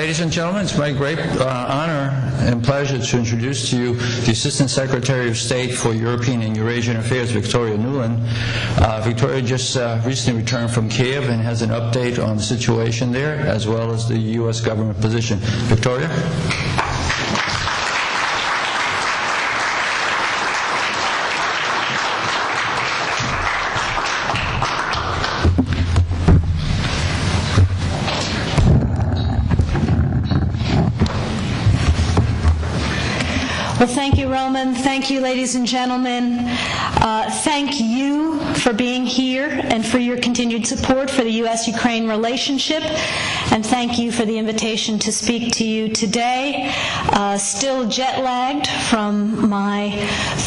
Ladies and gentlemen, it's my great honor and pleasure to introduce to you the Assistant Secretary of State for European and Eurasian Affairs, Viktoria Нуланд. Victoria just recently returned from Kiev and has an update on the situation there, as well as the U.S. government position. Victoria? Well, thank you, Roman. Thank you, ladies and gentlemen. Thank you for being here and for your continued support for the U.S.-Ukraine relationship. And thank you for the invitation to speak to you today. Still jet-lagged from my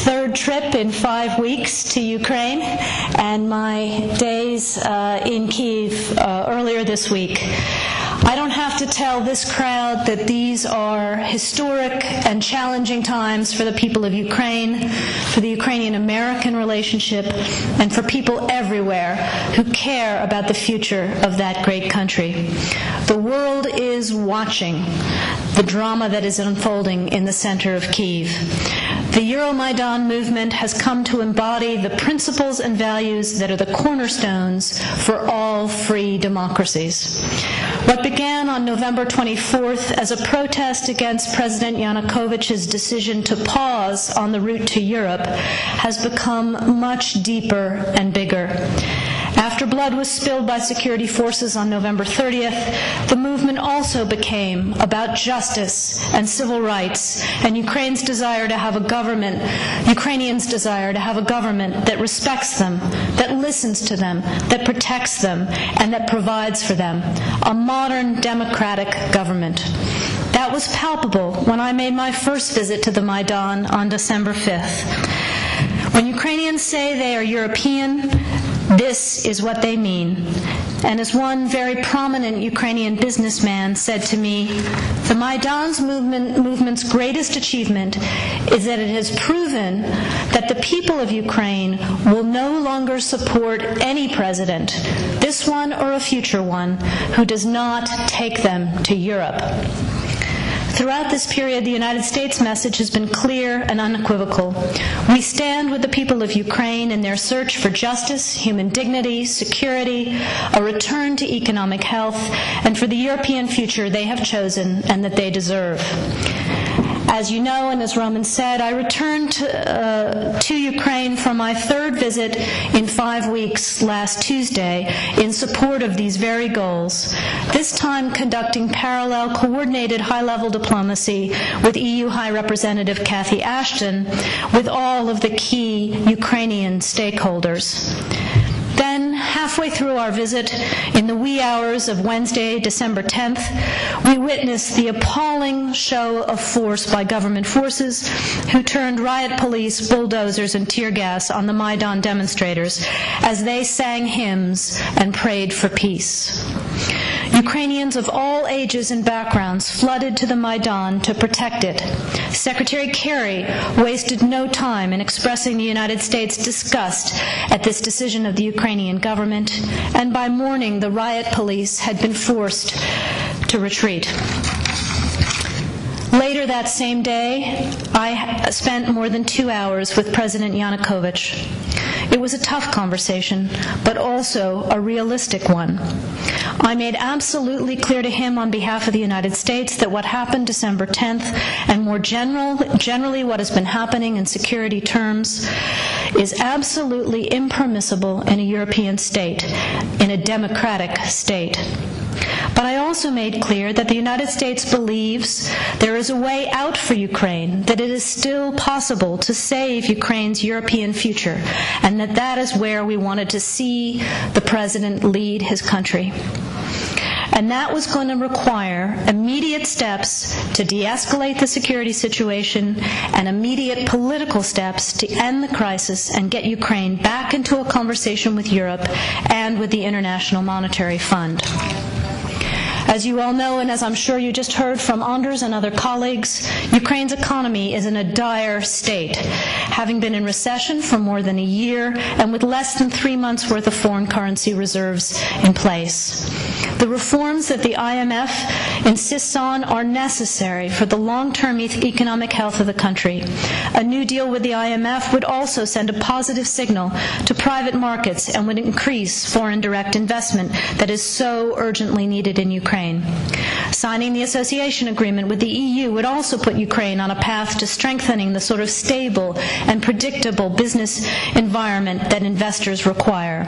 third trip in 5 weeks to Ukraine and my days in Kyiv earlier this week. I don't have to tell this crowd that these are historic and challenging times for the people of Ukraine, for the Ukrainian-American relationship, and for people everywhere who care about the future of that great country. The world is watching the drama that is unfolding in the center of Kyiv. The Euromaidan movement has come to embody the principles and values that are the cornerstones for all free democracies. What began on November 24th as a protest against President Yanukovych's decision to pause on the route to Europe has become much deeper and bigger. After blood was spilled by security forces on November 30th, the movement also became about justice and civil rights and Ukrainians' desire to have a government that respects them, that listens to them, that protects them, and that provides for them. A modern democratic government. That was palpable when I made my first visit to the Maidan on December 5th. When Ukrainians say they are European, this is what they mean. And as one very prominent Ukrainian businessman said to me, the Maidan's movement's greatest achievement is that it has proven that the people of Ukraine will no longer support any president, this one or a future one, who does not take them to Europe. Throughout this period, the United States message has been clear and unequivocal. We stand with the people of Ukraine in their search for justice, human dignity, security, a return to economic health, and for the European future they have chosen and that they deserve. As you know, and as Roman said, I returned to Ukraine for my third visit in 5 weeks last Tuesday in support of these very goals, this time conducting parallel coordinated high-level diplomacy with EU High Representative Cathy Ashton with all of the key Ukrainian stakeholders. Then, halfway through our visit, in the wee hours of Wednesday, December 10th, we witnessed the appalling show of force by government forces who turned riot police, bulldozers, and tear gas on the Maidan demonstrators as they sang hymns and prayed for peace. Ukrainians of all ages and backgrounds flooded to the Maidan to protect it. Secretary Kerry wasted no time in expressing the United States' disgust at this decision of the Ukrainian government, and by morning the riot police had been forced to retreat. Later that same day, I spent more than 2 hours with President Yanukovych. It was a tough conversation, but also a realistic one. I made absolutely clear to him on behalf of the United States that what happened December 10th, and more generally what has been happening in security terms, is absolutely impermissible in a European state, in a democratic state. But I also made clear that the United States believes there is a way out for Ukraine, that it is still possible to save Ukraine's European future, and that is where we wanted to see the President lead his country. And that was going to require immediate steps to de-escalate the security situation and immediate political steps to end the crisis and get Ukraine back into a conversation with Europe and with the International Monetary Fund. As you all know, and as I'm sure you just heard from Anders and other colleagues, Ukraine's economy is in a dire state, having been in recession for more than a year and with less than 3 months' worth of foreign currency reserves in place. The reforms that the IMF insists on are necessary for the long-term economic health of the country. A new deal with the IMF would also send a positive signal to private markets and would increase foreign direct investment that is so urgently needed in Ukraine. Signing the association agreement with the EU would also put Ukraine on a path to strengthening the sort of stable and predictable business environment that investors require.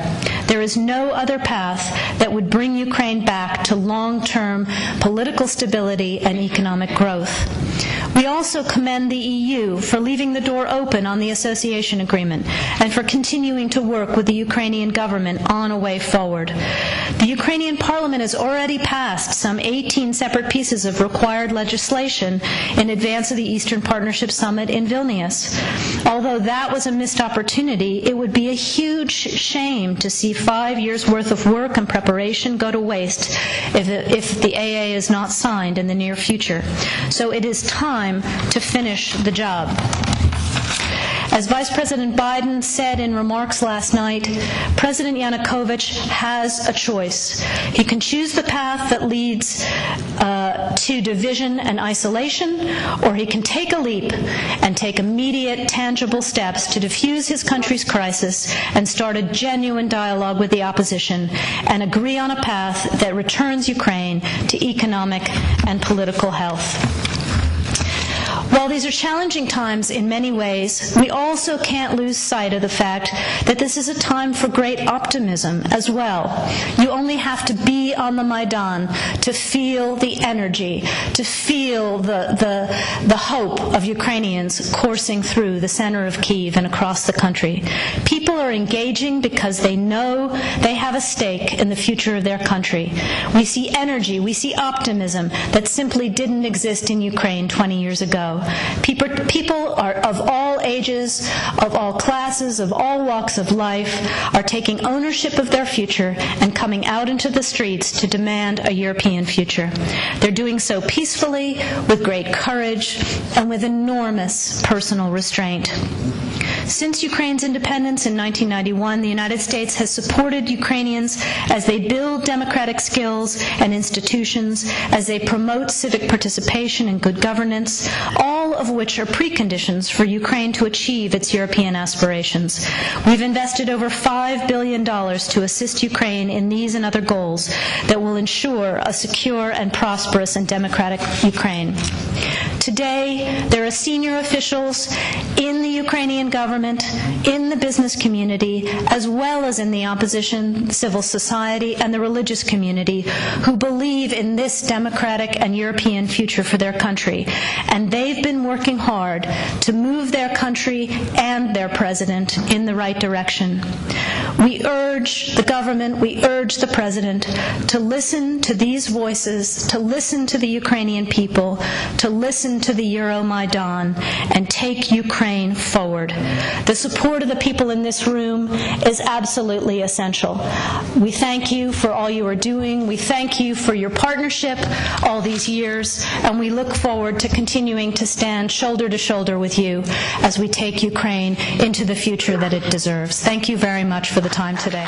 There is no other path that would bring Ukraine back to long-term political stability and economic growth. We also commend the EU for leaving the door open on the association agreement and for continuing to work with the Ukrainian government on a way forward. The Ukrainian parliament has already passed some 18 separate pieces of required legislation in advance of the Eastern Partnership Summit in Vilnius. Although that was a missed opportunity, it would be a huge shame to see 5 years' worth of work and preparation go to waste if the AA is not signed in the near future. So it is time to finish the job. As Vice President Biden said in remarks last night, President Yanukovych has a choice. He can choose the path that leads to division and isolation, or he can take a leap and take immediate, tangible steps to defuse his country's crisis and start a genuine dialogue with the opposition and agree on a path that returns Ukraine to economic and political health. While these are challenging times in many ways, we also can't lose sight of the fact that this is a time for great optimism as well. You only have to be on the Maidan to feel the energy, to feel the hope of Ukrainians coursing through the center of Kyiv and across the country. People are engaging because they know they have a stake in the future of their country. We see energy, we see optimism that simply didn't exist in Ukraine 20 years ago. People are of all ages, of all classes, of all walks of life, are taking ownership of their future and coming out into the streets to demand a European future. They're doing so peacefully, with great courage, and with enormous personal restraint. Since Ukraine's independence in 1991, the United States has supported Ukrainians as they build democratic skills and institutions, as they promote civic participation and good governance, all of which are preconditions for Ukraine to achieve its European aspirations. We've invested over $5 billion to assist Ukraine in these and other goals that will ensure a secure and prosperous and democratic Ukraine. Today, there are senior officials in the Ukrainian government, in the business community, as well as in the opposition, civil society, and the religious community who believe in this democratic and European future for their country. And they've been working hard to move their country and their president in the right direction. We urge the government, we urge the president to listen to these voices, to listen to the Ukrainian people, to listen to the Euromaidan, and take Ukraine forward. The support of the people in this room is absolutely essential. We thank you for all you are doing. We thank you for your partnership all these years, and we look forward to continuing to stand shoulder to shoulder with you as we take Ukraine into the future that it deserves. Thank you very much for the time today.